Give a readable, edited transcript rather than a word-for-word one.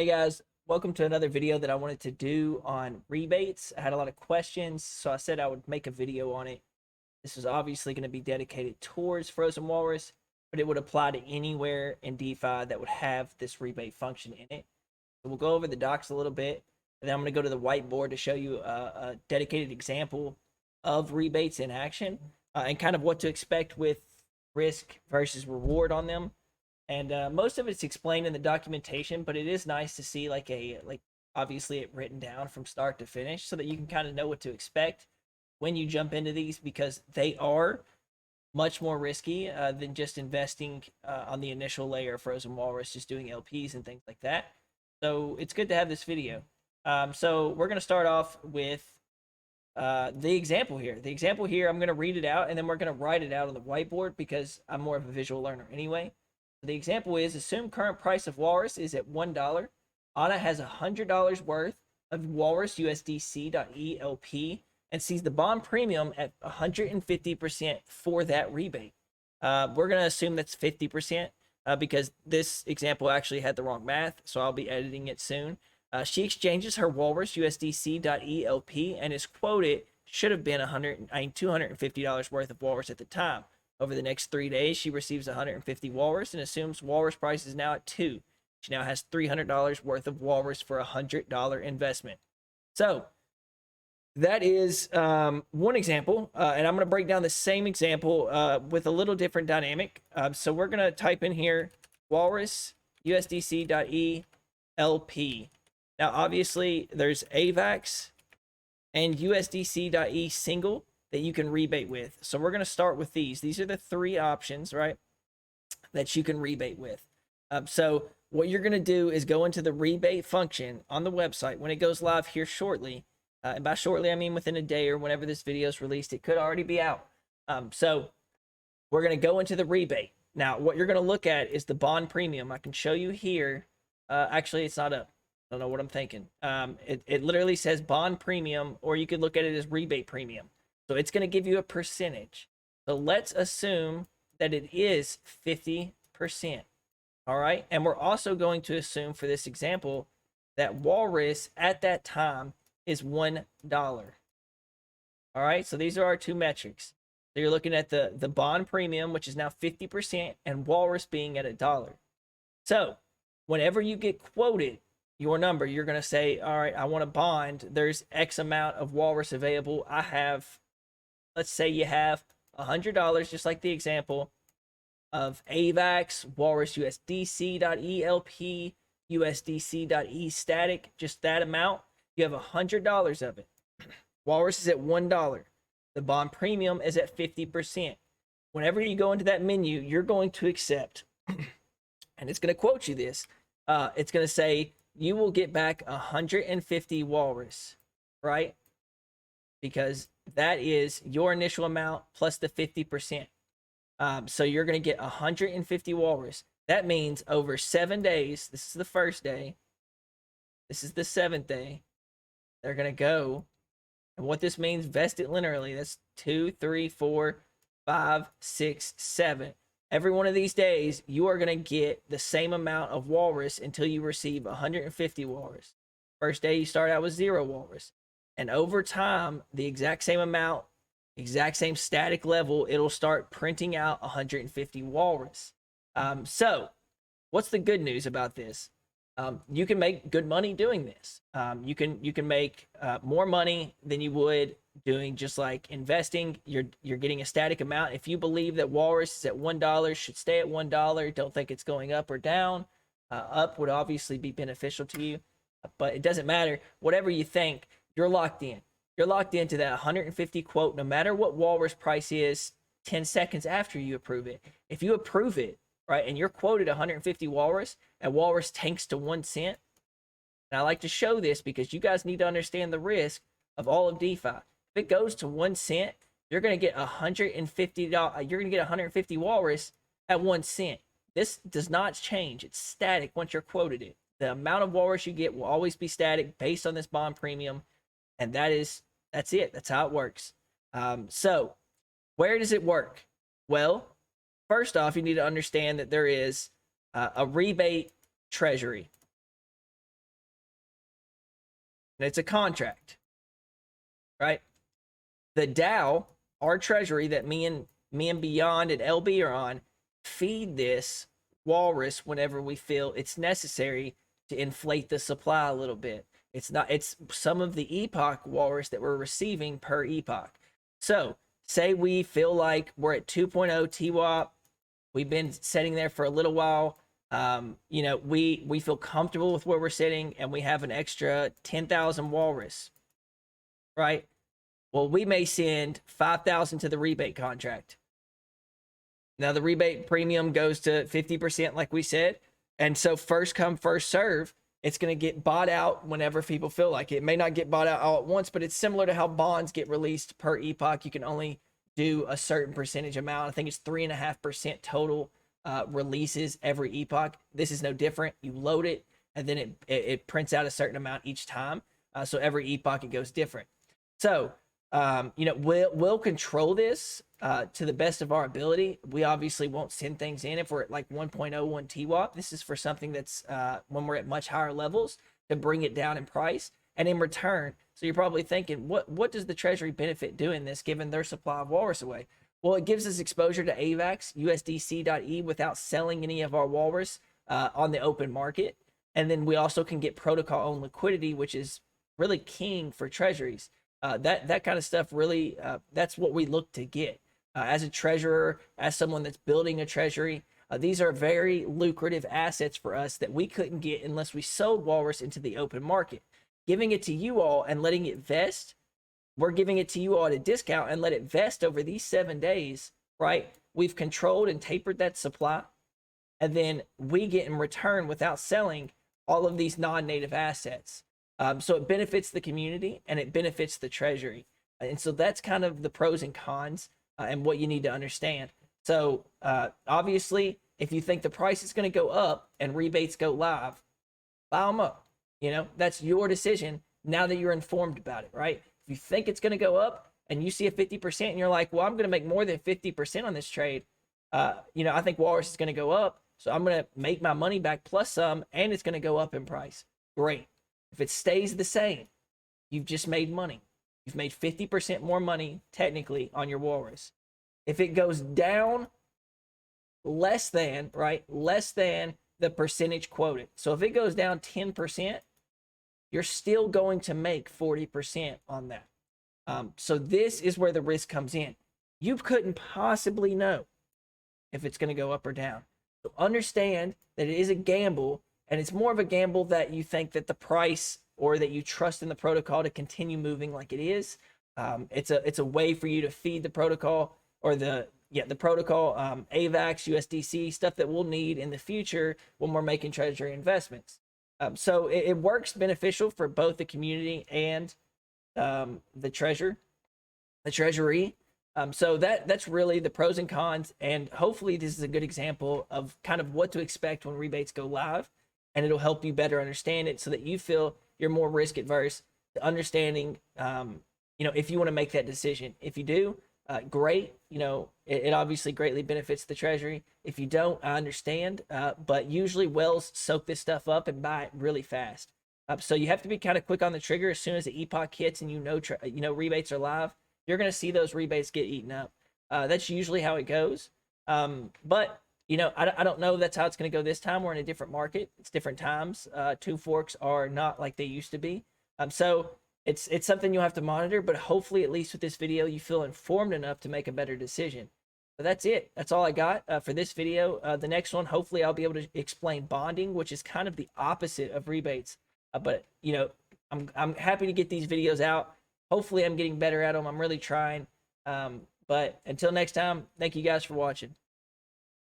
Hey guys, welcome to another video that I wanted to do on rebates. I had a lot of questions, so I said I would make a video on it. This is obviously going to be dedicated towards Frozen Walrus, but it would apply to anywhere in DeFi that would have this rebate function in it. So we'll go over the docs a little bit, and then I'm going to go to the whiteboard to show you a dedicated example of rebates in action and kind of what to expect with risk versus reward on them. And most of it's explained in the documentation, but it is nice to see like obviously it written down from start to finish so that you can kind of know what to expect when you jump into these, because they are much more risky than just investing on the initial layer of Frozen Walrus, just doing LPs and things like that. So it's good to have this video. So we're going to start off with the example here. The example here, I'm going to read it out and then we're going to write it out on the whiteboard because I'm more of a visual learner anyway. The example is, assume current price of Walrus is at $1. Anna has $100 worth of Walrus USDC.ELP and sees the bond premium at 150% for that rebate. We're going to assume that's 50% because this example actually had the wrong math, so I'll be editing it soon. She exchanges her Walrus USDC.ELP and is quoted should have been $250 worth of Walrus at the time. Over the next 3 days, she receives 150 Walrus and assumes Walrus price is now at 2. She now has $300 worth of Walrus for a $100 investment. So that is one example, and I'm going to break down the same example with a little different dynamic. So we're going to type in here Walrus USDC.ELP. Now, obviously, there's AVAX and USDC.E single that you can rebate with. So we're going to start with these. These are the three options, right, that you can rebate with. So what you're going to do is go into the rebate function on the website when it goes live here shortly. And by shortly, I mean within a day or whenever this video is released. It could already be out. So we're going to go into the rebate. Now, what you're going to look at is the bond premium. I can show you here. Actually, it's not up. I don't know what I'm thinking. It literally says bond premium, or you could look at it as rebate premium. So it's going to give you a percentage. So let's assume that it is 50%. All right. And we're also going to assume for this example that Walrus at that time is $1. All right. So these are our two metrics. So you're looking at the bond premium, which is now 50%, and Walrus being at $1. So whenever you get quoted your number, you're going to say, all right, I want a bond. There's X amount of Walrus available. I have, let's say you have $100, just like the example, of AVAX, Walrus USDC.ELP, USDC.E static, just that amount. You have $100 of it. Walrus is at $1. The bond premium is at 50%. Whenever you go into that menu, you're going to accept, and it's going to quote you this. It's going to say, you will get back 150 Walrus, right? Because that is your initial amount plus the 50%. So you're going to get 150 Walrus. That means over 7 days, this is the first day, this is the 7th day, they're going to go. And what this means, vest it linearly. That's 2, 3, 4, 5, 6, 7. Every one of these days, you are going to get the same amount of Walrus until you receive 150 Walrus. First day, you start out with 0 Walrus. And over time, the exact same amount, exact same static level, it'll start printing out 150 Walrus. So what's the good news about this? You can make good money doing this. You can make more money than you would doing just like investing. You're getting a static amount. If you believe that Walrus is at $1, should stay at $1, don't think it's going up or down. Up would obviously be beneficial to you, but it doesn't matter. Whatever you think, you're locked in. You're locked into that 150 quote, no matter what Walrus price is 10 seconds after you approve it. If you approve it, right, and you're quoted 150 Walrus, and Walrus tanks to 1 cent, and I like to show this because you guys need to understand the risk of all of DeFi. If it goes to 1 cent, you're going to get $150. You're going to get 150 Walrus at 1 cent. This does not change. It's static once you're quoted it. The amount of Walrus you get will always be static based on this bond premium, and that's it. That's how it works. So where does it work? Well, first off, you need to understand that there is a rebate treasury. and it's a contract, right? The DAO, our treasury that me and Beyond and LB are on, feed this walrus whenever we feel it's necessary to inflate the supply a little bit. It's some of the epoch walrus that we're receiving per epoch. So say we feel like we're at 2.0 TWAP, we've been sitting there for a little while. We feel comfortable with where we're sitting, and we have an extra 10,000 walrus, right? Well, we may send 5,000 to the rebate contract. Now the rebate premium goes to 50%, like we said. And so first come, first serve, it's going to get bought out whenever people feel like it. It may not get bought out all at once, but it's similar to how bonds get released per epoch. You can only do a certain percentage amount. I think it's 3.5% total releases every epoch. This is no different. You load it, and then it prints out a certain amount each time. So every epoch it goes different. So we'll control this to the best of our ability. We obviously won't send things in if we're at like 1.01 TWAP. This is for something that's when we're at much higher levels, to bring it down in price. And in return, so you're probably thinking, what does the treasury benefit doing this, given their supply of walrus away? Well, it gives us exposure to AVAX, USDC.E, without selling any of our walrus on the open market. And then we also can get protocol owned liquidity, which is really king for treasuries. That kind of stuff really, that's what we look to get as a treasurer, as someone that's building a treasury. These are very lucrative assets for us that we couldn't get unless we sold walrus into the open market. Giving it to you all and letting it vest, we're giving it to you all at a discount and let it vest over these 7 days, right? We've controlled and tapered that supply, and then we get in return, without selling, all of these non-native assets. So it benefits the community and it benefits the treasury. And so that's kind of the pros and cons and what you need to understand. So obviously, if you think the price is going to go up and rebates go live, buy them up. That's your decision now that you're informed about it, right? If you think it's going to go up and you see a 50% and you're like, well, I'm going to make more than 50% on this trade. I think walrus is going to go up, so I'm going to make my money back plus some, and it's going to go up in price. Great. If it stays the same, you've just made money. You've made 50% more money technically on your walrus. If it goes down less than the percentage quoted. So if it goes down 10%, you're still going to make 40% on that. So this is where the risk comes in. You couldn't possibly know if it's going to go up or down. So understand that it is a gamble. And it's more of a gamble that you think that the price, or that you trust in the protocol to continue moving like it is. It's a way for you to feed the protocol, or the protocol, AVAX, USDC, stuff that we'll need in the future when we're making treasury investments. So it works beneficial for both the community and the treasury. So that's really the pros and cons. And hopefully this is a good example of kind of what to expect when rebates go live. And it'll help you better understand it so that you feel you're more risk adverse to understanding, if you want to make that decision. If you do, great. It obviously greatly benefits the treasury. If you don't, I understand. But usually whales soak this stuff up and buy it really fast. So you have to be kind of quick on the trigger as soon as the epoch hits and rebates are live. You're going to see those rebates get eaten up. That's usually how it goes. But I don't know that's how it's going to go this time. We're in a different market. It's different times. Two forks are not like they used to be. So it's something you'll have to monitor, but hopefully, at least with this video, you feel informed enough to make a better decision. So that's it. That's all I got for this video. The next one, hopefully I'll be able to explain bonding, which is kind of the opposite of rebates. But I'm happy to get these videos out. Hopefully I'm getting better at them. I'm really trying. But until next time, thank you guys for watching.